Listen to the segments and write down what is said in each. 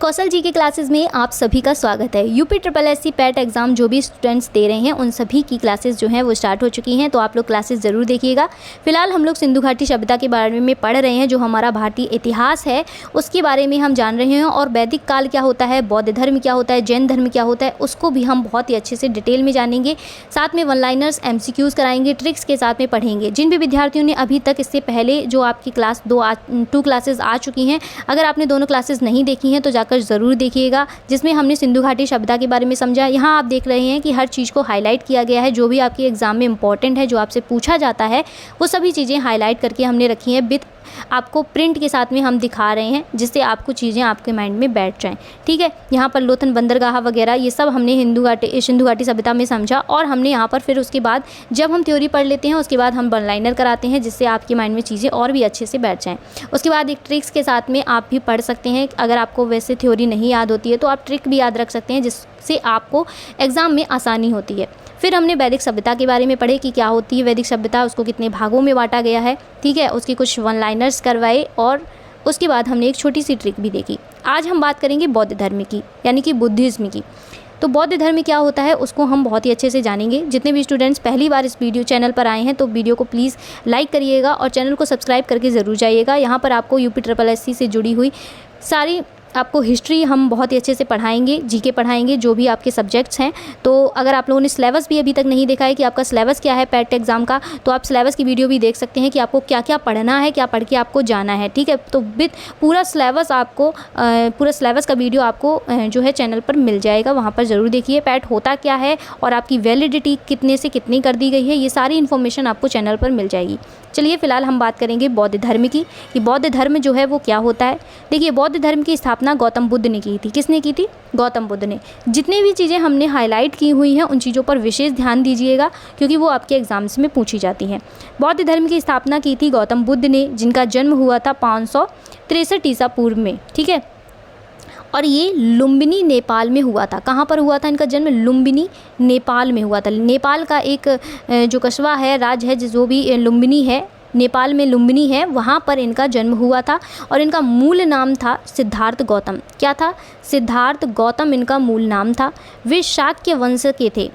कौशल जी के क्लासेस में आप सभी का स्वागत है। UP triple SC PAT exam जो भी स्टूडेंट्स दे रहे हैं उन सभी की क्लासेस जो हैं वो स्टार्ट हो चुकी हैं, तो आप लोग क्लासेस ज़रूर देखिएगा। फिलहाल हम लोग सिंधु घाटी सभ्यता के बारे में पढ़ रहे हैं, जो हमारा भारतीय इतिहास है उसके बारे में हम जान रहे हैं, और वैदिक काल क्या होता है, बौद्ध धर्म क्या होता है, जैन धर्म क्या होता है, उसको भी हम बहुत ही अच्छे से डिटेल में जानेंगे। साथ में वन लाइनर्स MCQs कराएंगे, ट्रिक्स के साथ में पढ़ेंगे। जिन भी विद्यार्थियों ने अभी तक इससे पहले जो आपकी क्लास 2 क्लासेस आ चुकी हैं, अगर आपने दोनों क्लासेस नहीं देखी हैं तो जाकर ज़रूर देखिएगा, जिसमें हमने सिंधु घाटी सभ्यता के बारे में समझा। यहाँ आप देख रहे हैं कि हर चीज़ को हाईलाइट किया गया है, जो भी आपके एग्जाम में इंपॉर्टेंट है, जो आपसे पूछा जाता है, वो सभी चीज़ें हाईलाइट करके हमने रखी हैं। विद आपको प्रिंट के साथ में हम दिखा रहे हैं, जिससे आपको चीज़ें आपके माइंड में बैठ जाएं। ठीक है, यहाँ पर लोथन बंदरगाह वगैरह ये सब हमने सिंधु घाटी सभ्यता में समझा, और हमने यहाँ पर फिर उसके बाद जब हम थ्योरी पढ़ लेते हैं उसके बाद हम वन लाइनर कराते हैं, जिससे आपके माइंड में चीज़ें और भी अच्छे से बैठ जाएँ। उसके बाद एक ट्रिक्स के साथ में आप भी पढ़ सकते हैं। अगर आपको वैसे थ्योरी नहीं याद होती है तो आप ट्रिक भी याद रख सकते हैं, जिससे आपको एग्ज़ाम में आसानी होती है। फिर हमने वैदिक सभ्यता के बारे में पढ़े कि क्या होती है वैदिक सभ्यता, उसको कितने भागों में बांटा गया है। ठीक है, उसकी कुछ वन लाइनर्स करवाए, और उसके बाद हमने एक छोटी सी ट्रिक भी देखी। आज हम बात करेंगे बौद्ध धर्म की, यानी कि बुद्धिज़्म की। तो बौद्ध धर्म क्या होता है उसको हम बहुत ही अच्छे से जानेंगे। जितने भी स्टूडेंट्स पहली बार इस वीडियो चैनल पर आए हैं तो वीडियो को प्लीज़ लाइक करिएगा और चैनल को सब्सक्राइब करके ज़रूर जाइएगा। यहाँ पर आपको यूपी ट्रिपल एससी से जुड़ी हुई सारी आपको हिस्ट्री हम बहुत ही अच्छे से पढ़ाएंगे, जीके पढ़ाएंगे, जो भी आपके सब्जेक्ट्स हैं। तो अगर आप लोगों ने सिलेबस भी अभी तक नहीं देखा है कि आपका सिलेबस क्या है पैट एग्ज़ाम का, तो आप सिलेबस की वीडियो भी देख सकते हैं कि आपको क्या क्या पढ़ना है, क्या पढ़ के आपको जाना है। ठीक है, तो विद पूरा सिलेबस आपको पूरा सिलेबस का वीडियो आपको जो है चैनल पर मिल जाएगा, वहाँ पर ज़रूर देखिए। पैट होता क्या है और आपकी वैलिडिटी कितने से कितनी कर दी गई है, ये सारी इन्फॉर्मेशन आपको चैनल पर मिल जाएगी। चलिए फिलहाल हम बात करेंगे बौद्ध धर्म की, कि बौद्ध धर्म जो है वो क्या होता है। देखिए, बौद्ध धर्म की स्थापना गौतम बुद्ध ने की थी। किसने की थी? गौतम बुद्ध ने। जितने भी चीज़ें हमने हाईलाइट की हुई हैं उन चीज़ों पर विशेष ध्यान दीजिएगा, क्योंकि वो आपके एग्जाम्स में पूछी जाती हैं। बौद्ध धर्म की स्थापना की थी गौतम बुद्ध ने, जिनका जन्म हुआ था 563 ईसा पूर्व में। ठीक है, और ये लुम्बिनी नेपाल में हुआ था। कहाँ पर हुआ था इनका जन्म? लुम्बिनी नेपाल में हुआ था। नेपाल का एक जो कस्बा है, राज्य है, जो भी लुम्बिनी है, नेपाल में लुम्बिनी है, वहाँ पर इनका जन्म हुआ था। और इनका मूल नाम था सिद्धार्थ गौतम। क्या था? सिद्धार्थ गौतम इनका मूल नाम था। वे शाक्य वंश के थे।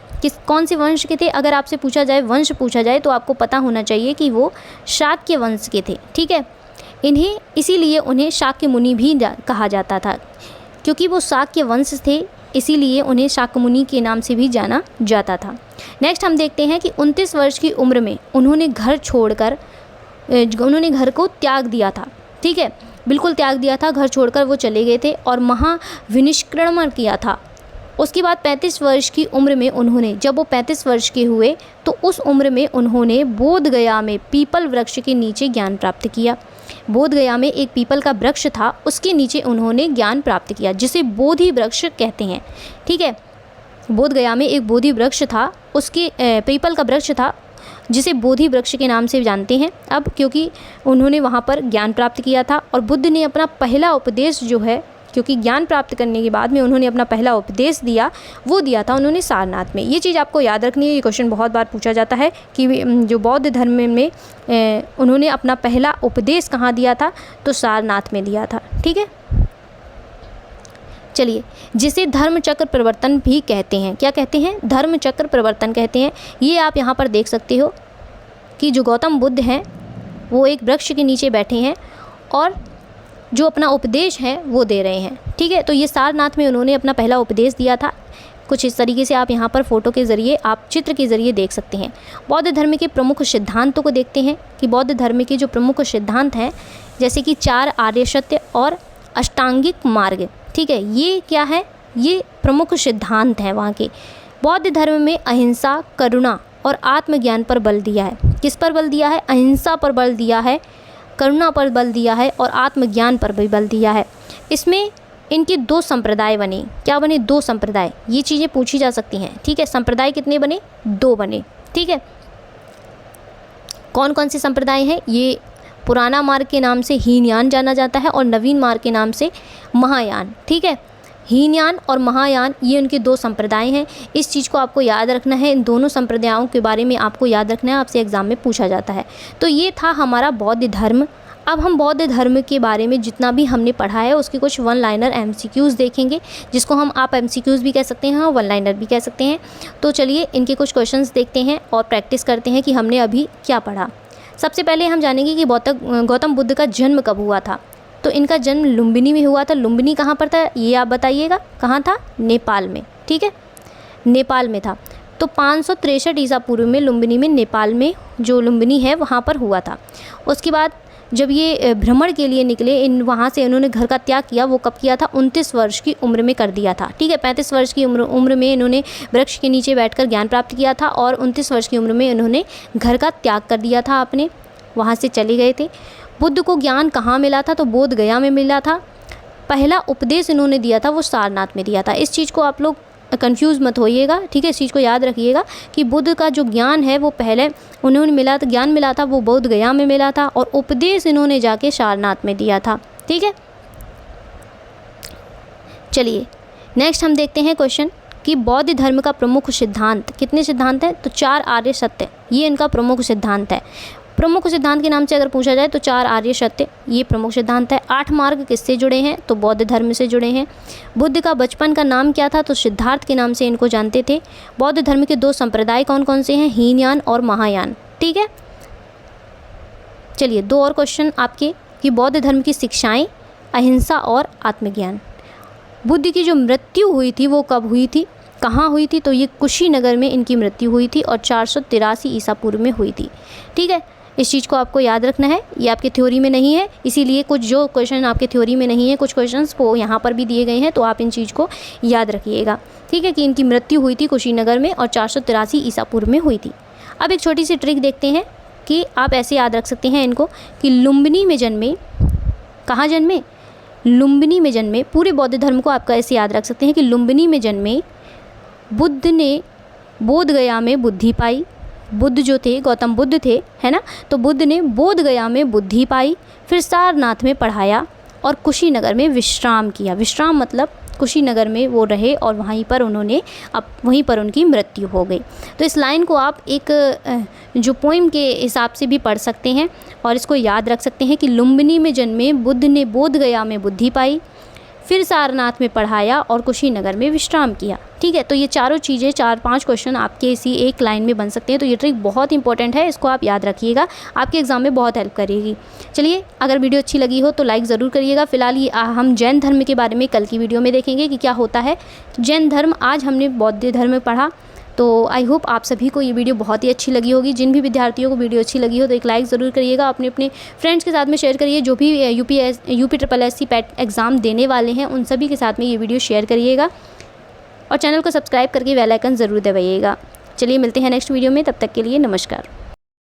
कौन से वंश के थे? अगर आपसे पूछा जाए, वंश पूछा जाए, तो आपको पता होना चाहिए कि वो शाक्य वंश के थे। ठीक है, इन्हें इसीलिए उन्हें शाक्य मुनि भी कहा जाता था, क्योंकि वो शाक्य वंश थे, इसीलिए उन्हें शाक्य मुनि के नाम से भी जाना जाता था। नेक्स्ट हम देखते हैं कि 29 वर्ष की उम्र में उन्होंने घर को त्याग दिया था। ठीक है, बिल्कुल त्याग दिया था, घर छोड़कर वो चले गए थे और महाविनिष्क्रमण किया था। उसके बाद 35 वर्ष की उम्र में उन्होंने, जब वो 35 वर्ष के हुए तो उस उम्र में उन्होंने बोध गया में पीपल वृक्ष के नीचे ज्ञान प्राप्त किया। बोध गया में एक पीपल का वृक्ष था, उसके नीचे उन्होंने ज्ञान प्राप्त किया, जिसे बोधि वृक्ष कहते हैं। ठीक है, बोध गया में एक बोधि वृक्ष था, उसके पीपल का वृक्ष था, जिसे बोधि वृक्ष के नाम से जानते हैं अब, क्योंकि उन्होंने वहाँ पर ज्ञान प्राप्त किया था। और बुद्ध ने अपना पहला उपदेश जो है, क्योंकि ज्ञान प्राप्त करने के बाद में उन्होंने अपना पहला उपदेश दिया, वो दिया था उन्होंने सारनाथ में। ये चीज़ आपको याद रखनी है, ये क्वेश्चन बहुत बार पूछा जाता है कि जो बौद्ध धर्म में उन्होंने अपना पहला उपदेश कहाँ दिया था? तो सारनाथ में दिया था। ठीक है, चलिए, जिसे धर्म चक्र प्रवर्तन भी कहते हैं। क्या कहते हैं? धर्म चक्र प्रवर्तन कहते हैं। ये आप यहाँ पर देख सकते हो कि जो गौतम बुद्ध हैं वो एक वृक्ष के नीचे बैठे हैं और जो अपना उपदेश है वो दे रहे हैं। ठीक है, तो ये सारनाथ में उन्होंने अपना पहला उपदेश दिया था। कुछ इस तरीके से आप यहाँ पर फोटो के ज़रिए, आप चित्र के ज़रिए देख सकते हैं। बौद्ध धर्म के प्रमुख सिद्धांतों को देखते हैं कि बौद्ध धर्म के जो प्रमुख सिद्धांत हैं, जैसे कि 4 आर्य सत्य और अष्टांगिक मार्ग। ठीक है, ये क्या है? ये प्रमुख सिद्धांत हैं वहाँ के। बौद्ध धर्म में अहिंसा, करुणा और आत्मज्ञान पर बल दिया है। किस पर बल दिया है? अहिंसा पर बल दिया है, करुणा पर बल दिया है और आत्मज्ञान पर भी बल दिया है। इसमें इनके 2 संप्रदाय बने। क्या बने? 2 संप्रदाय। ये चीज़ें पूछी जा सकती हैं। ठीक है, संप्रदाय कितने बने? 2 बने। ठीक है, कौन कौन से संप्रदाय हैं? ये पुराना मार्ग के नाम से हीनयान जाना जाता है और नवीन मार्ग के नाम से महायान। ठीक है, हीनयान और महायान ये उनके 2 संप्रदाय हैं। इस चीज़ को आपको याद रखना है, इन दोनों संप्रदायों के बारे में आपको याद रखना है, आपसे एग्ज़ाम में पूछा जाता है। तो ये था हमारा बौद्ध धर्म। अब हम बौद्ध धर्म के बारे में जितना भी हमने पढ़ा है उसके कुछ वन लाइनर MCQs देखेंगे, जिसको हम आप MCQs भी कह सकते हैं और वन लाइनर भी कह सकते हैं। तो चलिए इनके कुछ क्वेश्चंस देखते हैं और प्रैक्टिस करते हैं कि हमने अभी क्या पढ़ा। सबसे पहले हम जानेंगे कि गौतम बुद्ध का जन्म कब हुआ था। तो इनका जन्म लुम्बिनी में हुआ था। लुम्बिनी कहाँ पर था ये आप बताइएगा, कहाँ था? नेपाल में, ठीक है, नेपाल में था। तो 563 ईसा पूर्व में लुम्बिनी में, नेपाल में जो लुम्बिनी है वहाँ पर हुआ था। उसके बाद जब ये भ्रमण के लिए निकले, वहाँ से इन्होंने घर का त्याग किया, वो कब किया था? 29 वर्ष की उम्र में कर दिया था, ठीक है। 35 वर्ष की उम्र में इन्होंने वृक्ष के नीचे बैठकर ज्ञान प्राप्त किया था और 29 वर्ष की उम्र में इन्होंने घर का त्याग कर दिया था अपने, वहाँ से चले गए थे। बुद्ध को ज्ञान कहाँ मिला था? तो बोध गया में मिला था। पहला उपदेश इन्होंने दिया था वो सारनाथ में दिया था। इस चीज़ को आप लोग कंफ्यूज मत होइएगा, ठीक है। इस चीज़ को याद रखिएगा कि बुद्ध का जो ज्ञान है वो पहले उन्होंने ज्ञान मिला था वो बोध गया में मिला था और उपदेश इन्होंने जाके सारनाथ में दिया था, ठीक है। चलिए नेक्स्ट हम देखते हैं क्वेश्चन कि बौद्ध धर्म का प्रमुख सिद्धांत, कितने सिद्धांत हैं? तो 4 आर्य सत्य, ये इनका प्रमुख सिद्धांत है। प्रमुख सिद्धांत के नाम से अगर पूछा जाए तो 4 आर्य सत्य ये प्रमुख सिद्धांत है। 8 मार्ग किससे जुड़े हैं? तो बौद्ध धर्म से जुड़े हैं। बुद्ध का बचपन का नाम क्या था? तो सिद्धार्थ के नाम से इनको जानते थे। बौद्ध धर्म के 2 संप्रदाय कौन कौन से हैं? हीनयान और महायान, ठीक है। चलिए 2 और क्वेश्चन आपके कि बौद्ध धर्म की शिक्षाएं, अहिंसा और आत्मज्ञान। बुद्ध की जो मृत्यु हुई थी वो कब हुई थी, कहाँ हुई थी? तो ये कुशीनगर में इनकी मृत्यु हुई थी और 483 ईसा पूर्व में हुई थी, ठीक है। इस चीज़ को आपको याद रखना है, ये आपके थ्योरी में नहीं है, इसीलिए कुछ जो क्वेश्चन आपके थ्योरी में नहीं है कुछ क्वेश्चंस वो यहाँ पर भी दिए गए हैं, तो आप इन चीज़ को याद रखिएगा, ठीक है, कि इनकी मृत्यु हुई थी कुशीनगर में और 483 ईसा पूर्व में हुई थी। अब एक छोटी सी ट्रिक देखते हैं कि आप ऐसे याद रख सकते हैं इनको कि लुम्बिनी में जन्मे, कहाँ जन्मे? लुम्बिनी में जन्मे। पूरे बौद्ध धर्म को आपका ऐसे याद रख सकते हैं कि लुम्बिनी में जन्मे बुद्ध ने बोध गया में बुद्धि पाई। बुद्ध जो थे गौतम बुद्ध थे, है ना, तो बुद्ध ने बोध गया में बुद्धि पाई, फिर सारनाथ में पढ़ाया और कुशीनगर में विश्राम किया। विश्राम मतलब कुशीनगर में वो रहे और वहीं पर उनकी मृत्यु हो गई। तो इस लाइन को आप एक जो पोइम के हिसाब से भी पढ़ सकते हैं और इसको याद रख सकते हैं कि लुम्बिनी में जन्मे बुद्ध ने बोध गया में बुद्धि पाई, फिर सारनाथ में पढ़ाया और कुशीनगर में विश्राम किया, ठीक है। तो ये चारों चीज़ें 4-5 क्वेश्चन आपके इसी एक लाइन में बन सकते हैं। तो ये ट्रिक बहुत इंपॉर्टेंट है, इसको आप याद रखिएगा, आपके एग्जाम में बहुत हेल्प करेगी। चलिए अगर वीडियो अच्छी लगी हो तो लाइक ज़रूर करिएगा। फिलहाल ये हम जैन धर्म के बारे में कल की वीडियो में देखेंगे कि क्या होता है जैन धर्म। आज हमने बौद्ध धर्म पढ़ा, तो आई होप आप सभी को ये वीडियो बहुत ही अच्छी लगी होगी। जिन भी विद्यार्थियों को वीडियो अच्छी लगी हो तो एक लाइक ज़रूर करिएगा, अपने फ्रेंड्स के साथ में शेयर करिए। जो भी UPSSC पैट एग्ज़ाम देने वाले हैं उन सभी के साथ में ये वीडियो शेयर करिएगा और चैनल को सब्सक्राइब करके बेल आइकन ज़रूर दबाइएगा। चलिए मिलते हैं नेक्स्ट वीडियो में, तब तक के लिए नमस्कार।